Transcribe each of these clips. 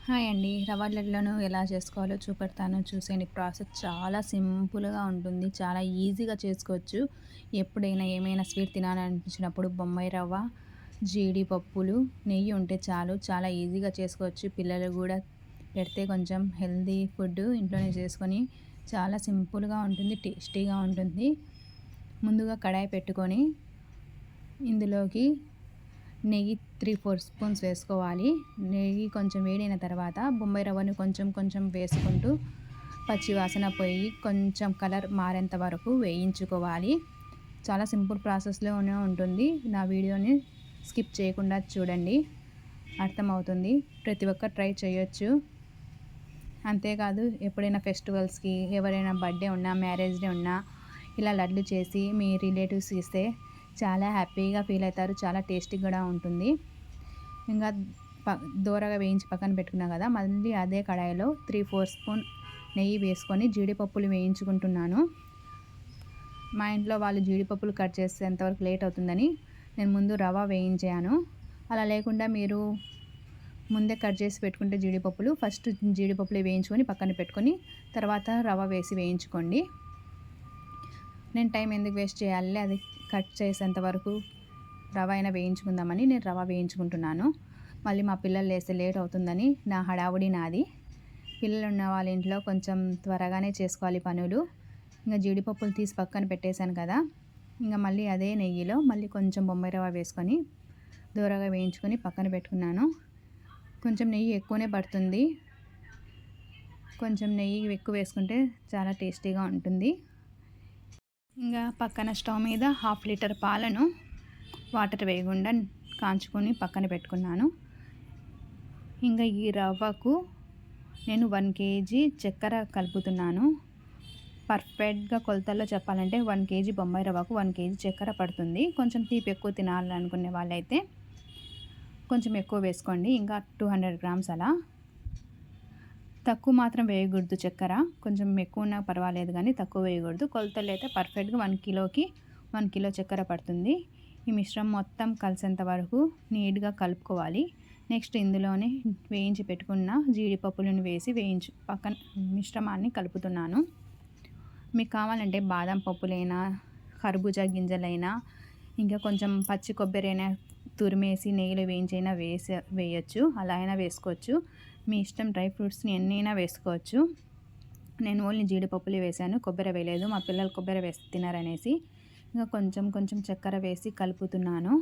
Hi అండి. రవ్వ లడ్లను ఎలా చేసుకోవాలో చూపెడతాను చూసేయండి. ప్రాసెస్ చాలా సింపుల్‌గా ఉంటుంది. చాలా ఈజీగా చేసుకోవచ్చు. ఎప్పుడైనా ఏమైనా స్వీట్ తినాలనిపించినప్పుడు బొంబాయి రవ్వ, జీడిపప్పులు, నెయ్యి ఉంటే చాలు. చాలా ఈజీగా చేసుకోవచ్చు. పిల్లలు గూడా పెడితే కొంచెం హెల్తీ ఫుడ్ ఇంట్లోనే చేసుకొని చాలా సింపుల్‌గా ఉంటుంది. టేస్టీగా ఉంటుంది. ముందుగా కడాయి పెట్టుకొని ఇందులోకి నెయ్యి 3, 4 స్పూన్స్ వేసుకోవాలి. నెయ్యి కొంచెం వేడైన తర్వాత బొంబాయి రవ్వను కొంచెం కొంచెం వేసుకుంటూ పచ్చి వాసన పోయి కొంచెం కలర్ మారేంత వరకు వేయించుకోవాలి. చాలా సింపుల్ ప్రాసెస్‌లోనే ఉంటుంది. నా వీడియోని స్కిప్ చేయకుండా చూడండి. అర్థమవుతుంది. ప్రతి ఒక్కరు ట్రై చేయొచ్చు. అంతేకాదు ఎప్పుడైనా ఫెస్టివల్స్‌కి ఎవరైనా బర్త్‌డే ఉన్నా, మ్యారేజ్ డే ఉన్నా ఇలా లడ్లు చేసి మీ రిలేటివ్స్‌కి ఇస్తే చాలా హ్యాపీగా ఫీల్ అవుతారు. చాలా టేస్టీగా కూడా ఉంటుంది. ఇంకా ప దోరగా వేయించి పక్కన పెట్టుకున్నాం కదా! మళ్ళీ అదే కడాయిలో 3, 4 స్పూన్ నెయ్యి వేసుకొని జీడిపప్పులు వేయించుకుంటున్నాను. మా ఇంట్లో వాళ్ళు జీడిపప్పులు కట్ చేసేంతవరకు లేట్ అవుతుందని నేను ముందు రవ్వ వేయించాను. అలా లేకుండా మీరు ముందే కట్ చేసి పెట్టుకుంటే జీడిపప్పులు ఫస్ట్ జీడిపప్పులు వేయించుకొని పక్కన పెట్టుకొని తర్వాత రవ్వ వేసి వేయించుకోండి. నేను టైం ఎందుకు వేస్ట్ చేయాలి, అది కట్ చేసేంత వరకు రవ్వ అయినా వేయించుకుందామని నేను రవ్వ వేయించుకుంటున్నాను. మళ్ళీ మా పిల్లలు లేస్తే లేట్ అవుతుందని నా హడావుడి నాది. పిల్లలు ఉన్న వాళ్ళ ఇంట్లో కొంచెం త్వరగానే చేసుకోవాలి పనులు. ఇంకా జీడిపప్పులు తీసి పక్కన పెట్టేశాను కదా! ఇంకా మళ్ళీ అదే నెయ్యిలో మళ్ళీ కొంచెం బొంబాయి రవ్వ వేసుకొని దూరగా వేయించుకొని పక్కన పెట్టుకున్నాను. కొంచెం నెయ్యి ఎక్కువనే పడుతుంది. కొంచెం నెయ్యి ఎక్కువ వేసుకుంటే చాలా టేస్టీగా ఉంటుంది. ఇంకా పక్కన స్టవ్ మీద 1/2 లీటర్ పాలను వాటర్ వేయకుండా కాంచుకొని పక్కన పెట్టుకున్నాను. ఇంకా ఈ రవ్వకు నేను 1 కేజీ చక్కెర కలుపుతున్నాను. పర్ఫెక్ట్గా కొలతల్లో చెప్పాలంటే 1 కేజీ బొంబాయి రవ్వకు 1 కేజీ చక్కెర పడుతుంది. కొంచెం తీపి ఎక్కువ తినాలనుకునే వాళ్ళైతే కొంచెం ఎక్కువ వేసుకోండి. ఇంకా 200 గ్రామ్స్ అలా. తక్కువ మాత్రం వేయకూడదు చక్కెర. కొంచెం ఎక్కువ ఉన్నా పర్వాలేదు కానీ తక్కువ వేయకూడదు. కొలతలు అయితే పర్ఫెక్ట్గా 1 కిలోకి 1 కిలో చక్కెర పడుతుంది. ఈ మిశ్రమం మొత్తం కలిసేంత వరకు నీట్గా కలుపుకోవాలి. నెక్స్ట్ ఇందులోనే వేయించి పెట్టుకున్న జీడిపప్పులను వేసి పక్కన మిశ్రమాన్ని కలుపుతున్నాను. మీకు కావాలంటే బాదం పప్పులైనా, కర్బూజా గింజలైనా, ఇంకా కొంచెం పచ్చి కొబ్బరైనా తురిమేసి నెయ్యిలో వేయించైనా వేయచ్చు. అలా అయినా వేసుకోవచ్చు. మీ ఇష్టం. డ్రై ఫ్రూట్స్ని ఎన్నైనా వేసుకోవచ్చు. నేను ఓన్లీ జీడిపప్పులే వేశాను, కొబ్బరి వేయలేదు. మా పిల్లలు కొబ్బరి వేసి తినారనేసి ఇంకా కొంచెం కొంచెం చక్కెర వేసి కలుపుతున్నాను.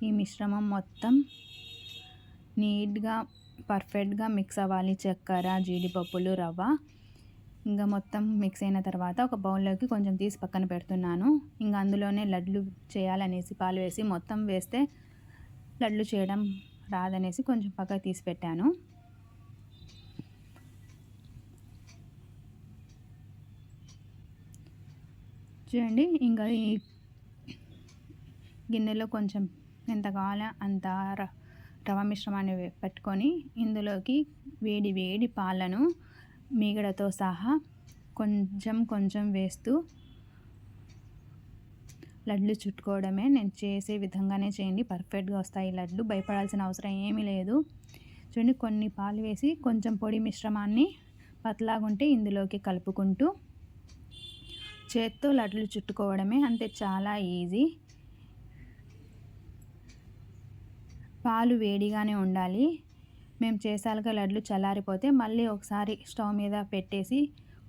ఈ మిశ్రమం మొత్తం నీట్గా పర్ఫెక్ట్గా మిక్స్ అవ్వాలి. చక్కెర, జీడిపప్పులు, రవ్వ ఇంకా మొత్తం మిక్స్ అయిన తర్వాత ఒక బౌల్లోకి కొంచెం తీసి పక్కన పెడుతున్నాను. ఇంకా అందులోనే లడ్లు చేయాలనేసి పాలు వేసి మొత్తం వేస్తే లడ్లు చేయడం రాదనేసి కొంచెం పక్కకు తీసి పెట్టాను. చూడండి, ఇంకా ఈ గిన్నెలో కొంచెం ఎంత కావాలో అంత రవ్వ మిశ్రమాన్ని పెట్టుకొని ఇందులోకి వేడి వేడి పాలను మీగడతో సహా కొంచెం కొంచెం వేస్తూ లడ్లు చుట్టుకోవడమే. నేను చేసే విధంగానే చేయండి, పర్ఫెక్ట్గా వస్తాయి లడ్లు. భయపడాల్సిన అవసరం ఏమీ లేదు. చూడండి, కొన్ని పాలు వేసి కొంచెం పొడి మిశ్రమాన్ని పతలాగుంటే ఇందులోకి కలుపుకుంటూ చేత్తో లడ్లు చుట్టుకోవడమే. అంతే, చాలా ఈజీ. పాలు వేడిగానే ఉండాలి. మేము చేసాక లడ్లు చల్లారిపోతే మళ్ళీ ఒకసారి స్టవ్ మీద పెట్టేసి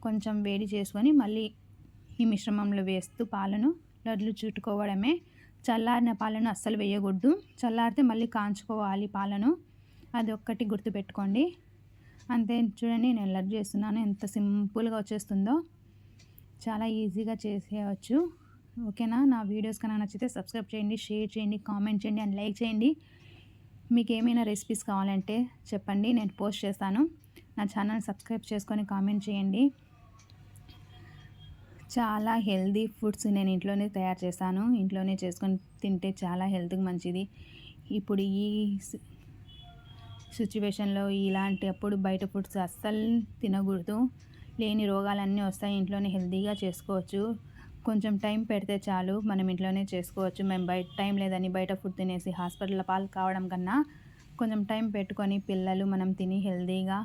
కొంచెం వేడి చేసుకొని మళ్ళీ ఈ మిశ్రమంలో వేస్తూ పాలను లడ్లు చుట్టుకోవడమే. చల్లారిన పాలను అస్సలు వేయకూడదు. చల్లారితే మళ్ళీ కాంచుకోవాలి పాలను. అది ఒక్కటి గుర్తుపెట్టుకోండి. అంతే. చూడండి, నేను లడ్డు చేస్తున్నాను, ఎంత సింపుల్గా వచ్చేస్తుందో. చాలా ఈజీగా చేసేయవచ్చు. ఓకేనా? నా వీడియోస్ కనుక నచ్చితే సబ్స్క్రైబ్ చేయండి, షేర్ చేయండి, కామెంట్ చేయండి అండ్ లైక్ చేయండి. మీకు ఏమైనా రెసిపీస్ కావాలంటే చెప్పండి, నేను పోస్ట్ చేస్తాను. నా ఛానల్ సబ్స్క్రైబ్ చేసుకొని కామెంట్ చేయండి. చాలా హెల్తీ ఫుడ్స్ నేను ఇంట్లోనే తయారు చేస్తాను. ఇంట్లోనే చేసుకొని తింటే చాలా హెల్త్కి మంచిది. ఇప్పుడు ఈ సిచ్యువేషన్లో ఇలాంటి అప్పుడు బయట ఫుడ్స్ అస్సలు తినకూడదు. లేని రోగాలన్నీ వస్తాయి. ఇంట్లోనే హెల్తీగా చేసుకోవచ్చు. కొంచెం టైం పెడితే చాలు, మనం ఇంట్లోనే చేసుకోవచ్చు. మేము టైం లేదని బయట ఫుడ్ తినేసి హాస్పిటల్లో పాలు కావడం కన్నా కొంచెం టైం పెట్టుకొని పిల్లలు మనం తిని హెల్తీగా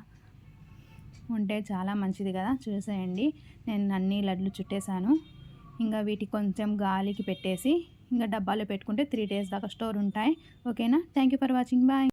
ఉంటే చాలా మంచిది కదా. చూసేయండి, నేను అన్ని లడ్లు చుట్టేసాను. ఇంకా వీటికి కొంచెం గాలికి పెట్టేసి ఇంకా డబ్బాలో పెట్టుకుంటే 3 డేస్ దాకా స్టోర్ ఉంటాయి. ఓకేనా. Thank you for watching. Bye.